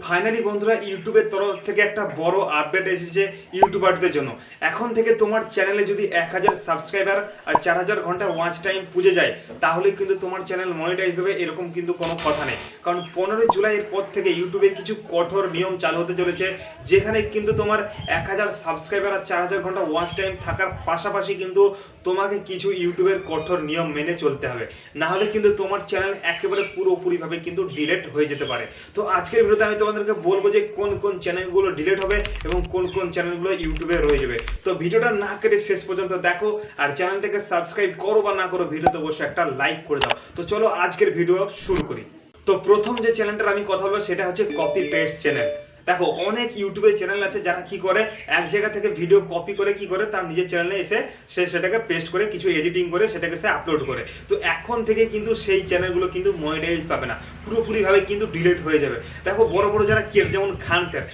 Finally বন্ধুরা ইউটিউবের তরফ থেকে একটা বড় আপডেট এসেছে ইউটিউবারদের জন্য। এখন থেকে তোমার চ্যানেলে যদি 1000 সাবস্ক্রাইবার আর 4000 ঘন্টা ওয়াচ টাইম পুজে যায় তাহলে কিন্তু তোমার চ্যানেল মনিটাইজ হবে, এরকম কিন্তু কোনো কথা নেই। কারণ 15 জুলাইয়ের পর থেকে ইউটিউবে কিছু কঠোর নিয়ম চালু হতে চলেছে, যেখানে কিন্তু তোমার 1000 সাবস্ক্রাইবার আর 4000 ঘন্টা ওয়াচ টাইম থাকার পাশাপাশি কিন্তু তোমাকে কিছু ইউটিউবের কঠোর নিয়ম মেনে চলতে হবে, না হলে কিন্তু তোমার চ্যানেল একেবারে পুরোপুরিভাবে কিন্তু ডিলিট হয়ে যেতে পারে। তো আজকের ভিডিওতে আমি তোমাদেরকে বলবো যে কোন কোন চ্যানেলগুলো ডিলিট হবে এবং কোন কোন চ্যানেলগুলো ইউটিউবে রয়ে যাবে। তো ভিডিওটা না কেটে শেষ পর্যন্ত দেখো, আর চ্যানেলটাকে সাবস্ক্রাইব করো বা না করো, ভিডিওতে অবশ্যই একটা লাইক করে দাও। তো চলো আজকের ভিডিও শুরু করি। তো প্রথম যে চ্যানেলটার আমি কথা বলবো সেটা হচ্ছে কপি পেস্ট চ্যানেল। দেখো অনেক ইউটিউবে চ্যানেল আছে যারা কি করে এক জায়গা থেকে ভিডিও কপি করে কি করে তার নিজের চ্যানেলে এসে সে সেটাকে পেস্ট করে কিছু এডিটিং করে সেটাকে সে আপলোড করে। তো এখন থেকে কিন্তু সেই চ্যানেলগুলো কিন্তু মনিটাইজ পাবে না, পুরোপুরিভাবে কিন্তু ডিলিট হয়ে যাবে। দেখো বড় বড় যারা ক্রিয়েট, যেমন খান স্যার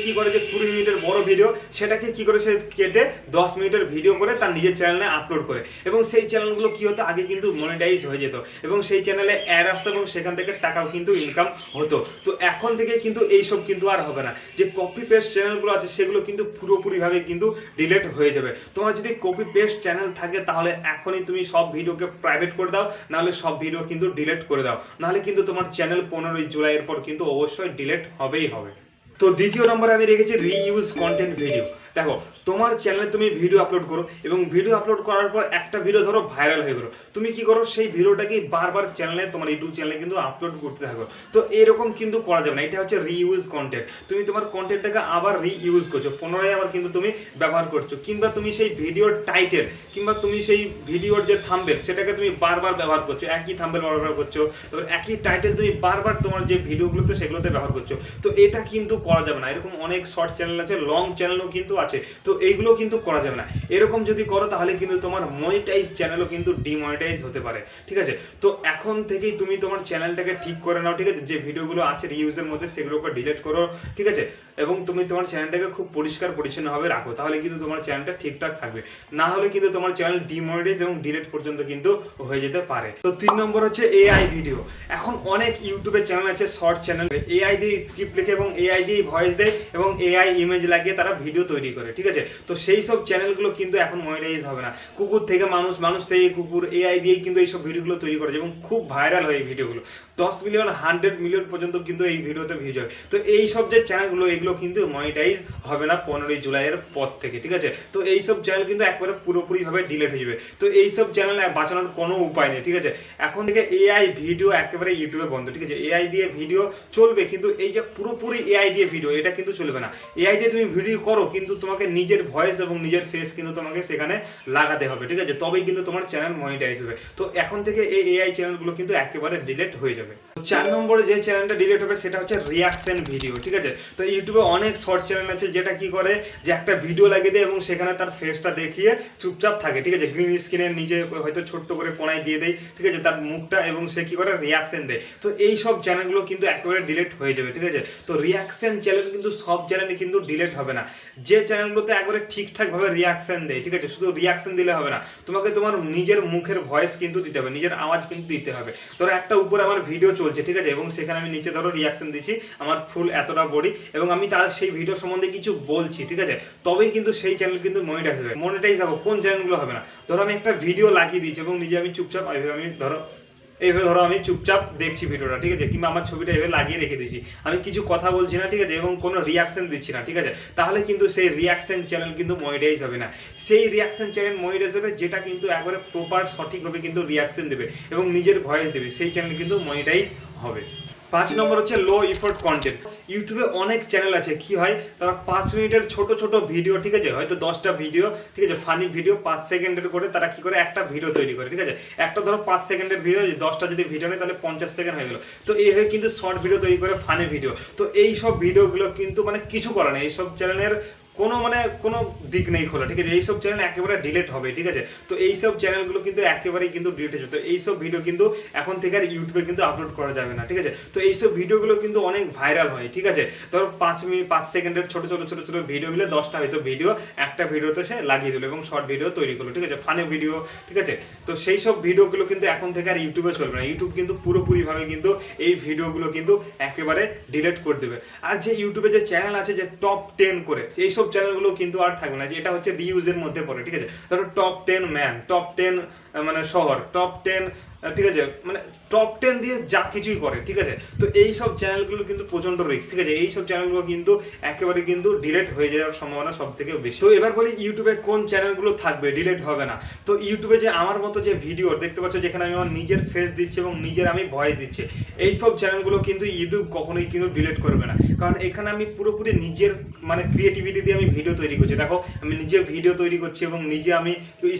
কি করে যে 20 মিনিটের বড় ভিডিও সেটাকে কি করে সে কেটে 10 মিনিটের ভিডিও করে তার নিজের চ্যানেলে আপলোড করে, এবং সেই চ্যানেলগুলো কি হতো আগে কিন্তু মনিটাইজ হয়ে যেত এবং সেই চ্যানেলে অ্যাড আসতো এবং সেখান থেকে টাকাও কিন্তু ইনকাম হতো। তো এখন থেকে কিন্তু এইসব কিন্তু আর হবে না, যে কপি পেস্ট চ্যানেলগুলো আছে সেগুলো কিন্তু পুরোপুরিভাবে কিন্তু ডিলিট হয়ে যাবে। তোমার যদি কপি পেস্ট চ্যানেল থাকে তাহলে এখনই তুমি সব ভিডিওকে প্রাইভেট করে দাও, নাহলে সব ভিডিও কিন্তু ডিলিট করে দাও, নাহলে কিন্তু তোমার চ্যানেল 15 জুলাইয়ের পর কিন্তু অবশ্যই ডিলিট হবেই হবে। তো দ্বিতীয় নম্বরে আমি রেখেছি রিইউজ কন্টেন্ট ভিডিও। দেখো তোমার চ্যানেলে তুমি ভিডিও আপলোড করো এবং ভিডিও আপলোড করার পর একটা ভিডিও ধরো ভাইরাল হয়ে গেলো, তুমি কি করো সেই ভিডিওটাকে বারবার চ্যানেলে তোমার ইউটিউব চ্যানেলে কিন্তু আপলোড করতে থাকো। তো এরকম কিন্তু করা যাবে না, এটা হচ্ছে রিইউজ কন্টেন্ট। তুমি তোমার কন্টেন্টটাকে আবার রিইউজ করছো, পুনরায় আবার কিন্তু তুমি ব্যবহার করছো, কিংবা তুমি সেই ভিডিওর টাইটেল কিংবা তুমি সেই ভিডিওর যে থাম্বনেল সেটাকে তুমি বারবার ব্যবহার করছো, একই থাম্বনেল ব্যবহার করছো, তো একই টাইটেল তুমি বারবার তোমার যে ভিডিওগুলোতে সেগুলোতে ব্যবহার করছো। তো এটা কিন্তু করা যাবে না। এরকম অনেক শর্ট চ্যানেল আছে, লং চ্যানেলও কিন্তু আছে, তো এইগুলো কিন্তু করা যাবে না। এরকম যদি করো তাহলে কিন্তু তোমার মনিটাইজ চ্যানেলও কিন্তু ডিমনিটাইজ হতে পারে, ঠিক আছে? তো এখন থেকেই তুমি তোমার চ্যানেলটাকে ঠিক করে নাও, ঠিক আছে? যে ভিডিওগুলো আছে রিউজের মধ্যে সেগুলোকে ডিলিট করো, ঠিক আছে? এবং তুমি তোমার চ্যানেলটাকে খুব পরিষ্কার পরিচ্ছন্নভাবে রাখো, তাহলে কিন্তু তোমার চ্যানেলটা ঠিকঠাক থাকবে, না হলে কিন্তু তোমার চ্যানেল ডিমনিটাইজ এবং ডিলিট পর্যন্ত কিন্তু হয়ে যেতে পারে। তো 3 নম্বর হচ্ছে এআই ভিডিও। এখন অনেক ইউটিউবে চ্যানেল আছে শর্ট চ্যানেল, এআই দিয়ে স্ক্রিপ্ট লিখে এবং এআই দিয়ে ভয়েস দেয় এবং এআই ইমেজ লাগিয়ে তারা ভিডিও তৈরি করে, ঠিক আছে? তো সেই সব চ্যানেলগুলো কিন্তু এখন মনিটাইজ হবে না। কুকুর থেকে মানুষ, মানুষ থেকে কুকুর, এআই দিয়েই কিন্তু এইসব ভিডিওগুলো তৈরি করে এবং খুব ভাইরাল হয় এই ভিডিওগুলো, 10 মিলিয়ন 100 মিলিয়ন পর্যন্ত কিন্তু এই ভিডিওতে ভিউজ হয়। তো এই সব যে চ্যানেলগুলো এগুলো কিন্তু মনিটাইজ হবে না 15 জুলাইয়ের পর থেকে, ঠিক আছে? তো এই সব চ্যানেল কিন্তু একবারে পুরোপুরিভাবে ডিলিট হয়ে যাবে। তো এই সব চ্যানেল বাঁচানোর কোনো উপায় নেই, ঠিক আছে? এখন থেকে এআই ভিডিও একেবারে ইউটিউবে বন্ধ, ঠিক আছে? এআই দিয়ে ভিডিও চলবে কিন্তু এই যে পুরোপুরি এআই দিয়ে ভিডিও এটা কিন্তু চলবে না। এআই দিয়ে তুমি ভিডিও করো কিন্তু তোমাকে নিজের ভয়েস এবং নিজের ফেস কিন্তু তোমাকে সেখানে লাগাতে হবে, ঠিক আছে? তবেই কিন্তু তোমার চ্যানেল মনিটাইজ হবে। তো এখন থেকে এই এআই চ্যানেলগুলো কিন্তু একেবারে ডিলিট হয়ে যাবে। 4 নম্বরে যে চ্যানেলটা ডিলিট হবে সেটা হচ্ছে রিঅ্যাকশন ভিডিও, ঠিক আছে? তো ইউটিউবে অনেক শর্ট চ্যানেল আছে যেটা কি করে যে একটা ভিডিও লাগিয়ে দেয় এবং সেখানে তার ফেসটা দেখিয়ে চুপচাপ থাকে, ঠিক আছে? গ্রিন স্ক্রিনের নিচে হয়তো ছোট্ট করে কোনায় দিয়ে দেয়, ঠিক আছে, তার মুখটা, এবং সে কি করে রিঅ্যাকশন দেয়। তো এই সব চ্যানেলগুলো কিন্তু একেবারে ডিলিট হয়ে যাবে, ঠিক আছে? তো রিঅ্যাকশন চ্যানেল কিন্তু সব চ্যানেলে কিন্তু ডিলিট হবে না। যে চ্যানেলগুলোতে একবারে ঠিকঠাকভাবে রিঅ্যাকশন দেয়, ঠিক আছে, শুধু রিঅ্যাকশন দিলে হবে না, তোমাকে তোমার নিজের মুখের ভয়েস কিন্তু দিতে হবে, নিজের আওয়াজ কিন্তু দিতে হবে। ধরো একটা উপরে আমার ভিডিও চলছে, ঠিক আছে, এবং সেখানে আমি নিচে ধরো রিঅ্যাকশন দিচ্ছি, আমার ফুল এতটা বডি, এবং আমি তার সেই ভিডিও সম্বন্ধে কিছু বলছি, ঠিক আছে, তবেই কিন্তু সেই চ্যানেল কিন্তু মনিটাইজ হবে। মনিটাইজ হবে কোন চ্যানেলগুলো হবে না? ধরো আমি একটা ভিডিও লাগিয়ে দিচ্ছি এবং নিজে আমি চুপচাপ এইভাবে ধরো আমি চুপচাপ দেখছি ভিডিওটা, ঠিক আছে, কিংবা আমার ছবিটা এভাবে লাগিয়ে রেখে দিচ্ছি, আমি কিছু কথা বলছি না, ঠিক আছে, এবং কোনো রিঅ্যাকশন দিচ্ছি না, ঠিক আছে, তাহলে কিন্তু সেই রিঅ্যাকশন চ্যানেল কিন্তু মনিটাইজ হবে না। সেই রিঅ্যাকশন চ্যানেল মনিটাইজ হবে যেটা কিন্তু একবারে প্রপার সঠিকভাবে কিন্তু রিঅ্যাকশন দেবে এবং নিজের ভয়েস দেবে, সেই চ্যানেল কিন্তু মনিটাইজ হবে। 5 নম্বর হচ্ছে লো ইফোর্ট কন্টেন্ট। ইউটিউবে অনেক চ্যানেল আছে কি হয়, তারা 5 মিনিটের ছোট ছোট ভিডিও, ঠিক আছে, হয়তো 10টা ভিডিও, ঠিক আছে, ফানি ভিডিও 5 সেকেন্ডের করে তারা কি করে একটা ভিডিও তৈরি করে, ঠিক আছে? একটা ধরো 5 সেকেন্ডের ভিডিও, 10টা যদি ভিডিও নেয় তাহলে 50 সেকেন্ড হয়ে গেল। তো এইভাবে কিন্তু শর্ট ভিডিও তৈরি করে, ফানি ভিডিও। তো এই সব ভিডিওগুলো কিন্তু মানে কিছু করার নেই, এইসব চ্যানেলের কোনো কোনো দিক নেই খোলা, ঠিক আছে। এইসব চ্যানেল একেবারে ডিলিট হবে, ঠিক আছে। তো এইসব চ্যানেলগুলো কিন্তু একেবারেই কিন্তু ডিলিট হয়ে যাবে। তো এইসব ভিডিও কিন্তু এখন থেকে আর ইউটিউবে কিন্তু আপলোড করা যাবে না, ঠিক আছে। তো এইসব ভিডিওগুলো কিন্তু অনেক ভাইরাল হয়, ঠিক আছে। ধরো 5 সেকেন্ডের ছোট ভিডিও মিলে 10টা হয়তো ভিডিও একটা ভিডিওতে সে লাগিয়ে দিল এবং শর্ট ভিডিও তৈরি করলো, ঠিক আছে, ফানি ভিডিও, ঠিক আছে। তো সেই সব ভিডিওগুলো কিন্তু এখন থেকে আর ইউটিউবে চলবে না। ইউটিউব কিন্তু পুরোপুরিভাবে কিন্তু এই ভিডিওগুলো কিন্তু একেবারে ডিলিট করে দেবে। আর যে ইউটিউবে যে চ্যানেল আছে যে টপ 10 করে, এইসব চ্যানেলগুলো কিন্তু আর থাকবে না, যে এটা হচ্ছে রিউজের মধ্যে পড়ে, ঠিক আছে। ধরো টপ 10 ম্যান, টপ 10 মানে শহর, টপ 10, ঠিক আছে, মানে টপ 10 দিয়ে যা কিছুই করে, ঠিক আছে। তো এই সব চ্যানেলগুলো কিন্তু প্রচন্ড রিস্ক, ঠিক আছে। এই সব চ্যানেলগুলো কিন্তু একেবারে কিন্তু ডিলিট হয়ে যাওয়ার সম্ভাবনা সব থেকে বেশি। তো এবার বলি ইউটিউবে কোন চ্যানেলগুলো থাকবে, ডিলিট হবে না। তো ইউটিউবে যে আমার মতো যে ভিডিও দেখতে পাচ্ছ, যেখানে আমি আমার নিজের ফেস দিচ্ছি এবং নিজের আমি ভয়েস দিচ্ছি, এই সব চ্যানেলগুলো কিন্তু ইউটিউব কখনোই কিন্তু ডিলিট করবে না। কারণ এখানে আমি পুরোপুরি নিজের ক্রিয়েটিভিটি দিয়ে আমি ভিডিও তৈরি করছি। দেখো আমি নিজে ভিডিও তৈরি করছি এবং নিজে আমি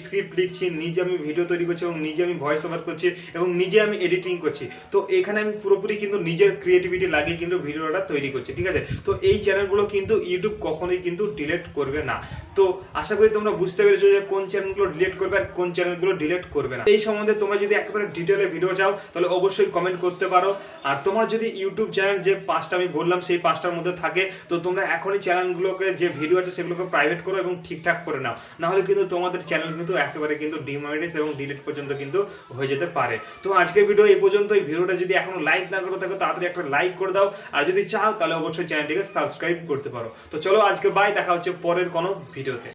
স্ক্রিপ্ট লিখছি, নিজে আমি ভিডিও তৈরি করছি এবং নিজে আমি ভয়েস ওভার করছি এবং নিজে আমি এডিটিং করছি। তো এখানে আমি পুরোপুরি কিন্তু নিজের ক্রিয়েটিভিটি লাগিয়ে কিন্তু ভিডিওটা তৈরি করছি, ঠিক আছে। তো এই চ্যানেলগুলো কিন্তু ইউটিউব কখনোই কিন্তু ডিলিট করবে না। তো আশা করি তোমরা বুঝতে পেরেছো যে কোন চ্যানেলগুলো ডিলিট করবে আর কোন চ্যানেলগুলো ডিলিট করবে না। এই সম্বন্ধে তোমরা যদি একেবারে ডিটেলে ভিডিও চাও তাহলে অবশ্যই কমেন্ট করতে পারো। আর তোমার যদি ইউটিউব চ্যানেল যে 5টা আমি বললাম সেই 5টার মধ্যে থাকে, তো তোমরা এখনই চ্যানেলগুলোকে যে ভিডিও আছে সেগুলোকে প্রাইভেট করো এবং ঠিকঠাক করে নাও, না হলে কিন্তু তোমাদের চ্যানেল কিন্তু একেবারে কিন্তু ডিমনিটাইজ এবং ডিলিট পর্যন্ত কিন্তু হয়ে যেতে পারে। তো আজকের ভিডিও এই পর্যন্ত। এই ভিডিওটা যদি এখনো লাইক না করে থাকো তাড়াতাড়ি একটা লাইক করে দাও, আর যদি চাও তাহলে অবশ্যই চ্যানেলটিকে সাবস্ক্রাইব করতে পারো। তো চলো আজকে বাই, দেখা হচ্ছে পরের কোনো ভিডিওতে।